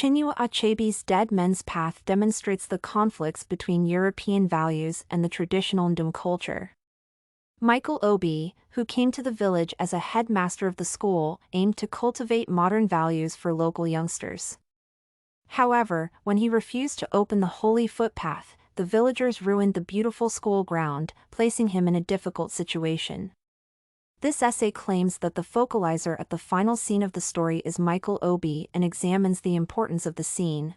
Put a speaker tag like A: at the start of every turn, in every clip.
A: Chinua Achebe's Dead Men's Path demonstrates the conflicts between European values and the traditional Ndume culture. Michael Obi, who came to the village as a headmaster of the school, aimed to cultivate modern values for local youngsters. However, when he refused to open the holy footpath, the villagers ruined the beautiful school ground, placing him in a difficult situation. This essay claims that the focalizer at the final scene of the story is Michael Obi and examines the importance of the scene.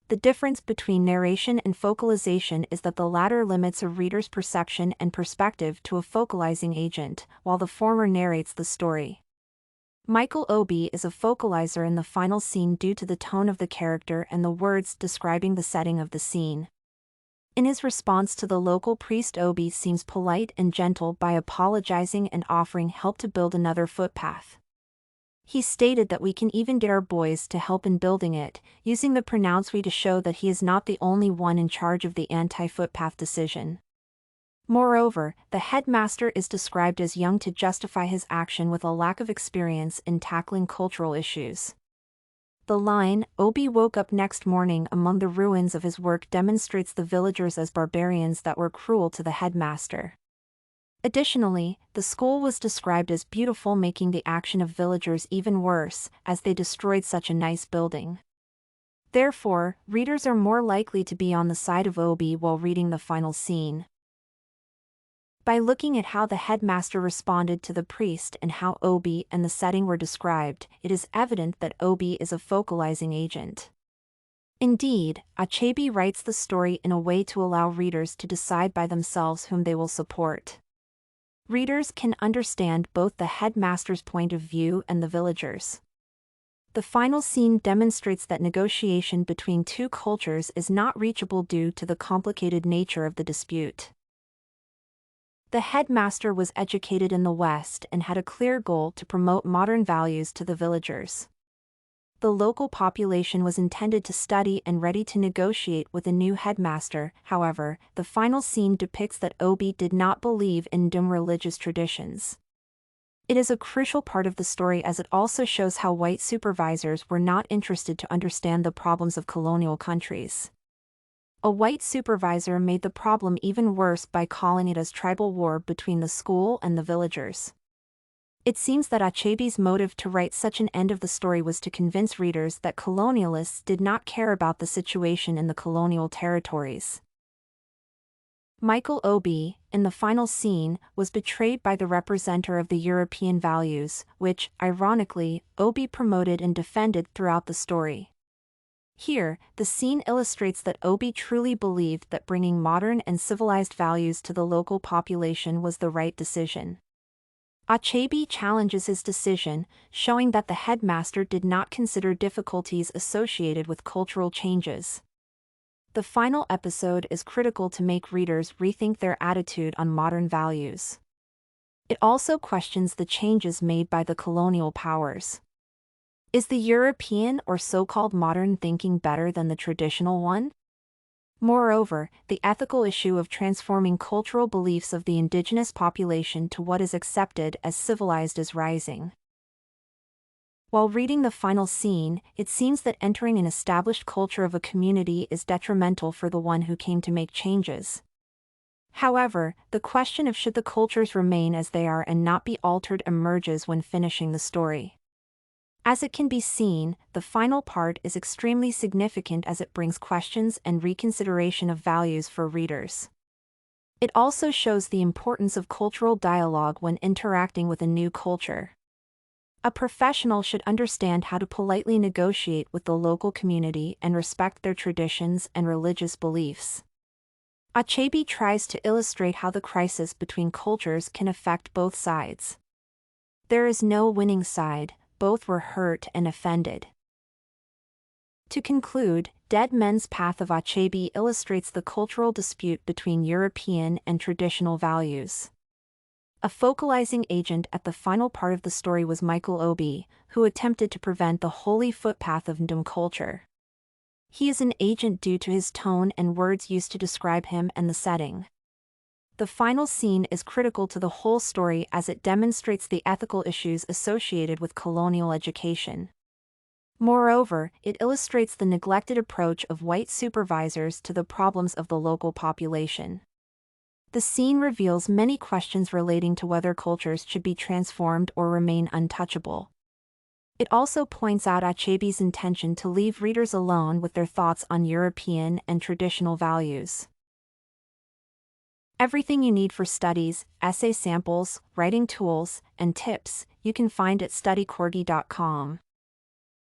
A: The difference between narration and focalization is that the latter limits a reader's perception and perspective to a focalizing agent, while the former narrates the story. Michael Obi is a focalizer in the final scene due to the tone of the character and the words describing the setting of the scene. In his response to the local priest, Obi seems polite and gentle by apologizing and offering help to build another footpath. He stated that we can even get our boys to help in building it, using the pronouns we to show that he is not the only one in charge of the anti-footpath decision. Moreover, the headmaster is described as young to justify his action with a lack of experience in tackling cultural issues. The line, "Obi woke up next morning among the ruins of his work," demonstrates the villagers as barbarians that were cruel to the headmaster. Additionally, the school was described as beautiful, making the action of villagers even worse, as they destroyed such a nice building. Therefore, readers are more likely to be on the side of Obi while reading the final scene. By looking at how the headmaster responded to the priest and how Obi and the setting were described, it is evident that Obi is a focalizing agent. Indeed, Achebe writes the story in a way to allow readers to decide by themselves whom they will support. Readers can understand both the headmaster's point of view and the villagers. The final scene demonstrates that negotiation between two cultures is not reachable due to the complicated nature of the dispute. The headmaster was educated in the West and had a clear goal to promote modern values to the villagers. The local population was intended to study and ready to negotiate with a new headmaster. However, the final scene depicts that Obi did not believe in Ndume religious traditions. It is a crucial part of the story as it also shows how white supervisors were not interested to understand the problems of colonial countries. A white supervisor made the problem even worse by calling it as tribal war between the school and the villagers. It seems that Achebe's motive to write such an end of the story was to convince readers that colonialists did not care about the situation in the colonial territories. Michael Obi, in the final scene, was betrayed by the representative of the European values, which, ironically, Obi promoted and defended throughout the story. Here, the scene illustrates that Obi truly believed that bringing modern and civilized values to the local population was the right decision. Achebe challenges his decision, showing that the headmaster did not consider difficulties associated with cultural changes. The final episode is critical to make readers rethink their attitude on modern values. It also questions the changes made by the colonial powers. Is the European or so-called modern thinking better than the traditional one? Moreover, the ethical issue of transforming cultural beliefs of the indigenous population to what is accepted as civilized is rising. While reading the final scene, it seems that entering an established culture of a community is detrimental for the one who came to make changes. However, the question of should the cultures remain as they are and not be altered emerges when finishing the story. As it can be seen, the final part is extremely significant as it brings questions and reconsideration of values for readers. It also shows the importance of cultural dialogue when interacting with a new culture. A professional should understand how to politely negotiate with the local community and respect their traditions and religious beliefs. Achebe tries to illustrate how the crisis between cultures can affect both sides. There is no winning side. Both were hurt and offended. To conclude, Dead Men's Path of Achebe illustrates the cultural dispute between European and traditional values. A focalizing agent at the final part of the story was Michael Obi, who attempted to prevent the holy footpath of Ndume culture. He is an agent due to his tone and words used to describe him and the setting. The final scene is critical to the whole story as it demonstrates the ethical issues associated with colonial education. Moreover, it illustrates the neglected approach of white supervisors to the problems of the local population. The scene reveals many questions relating to whether cultures should be transformed or remain untouchable. It also points out Achebe's intention to leave readers alone with their thoughts on European and traditional values. Everything you need for studies, essay samples, writing tools, and tips, you can find at studycorgi.com.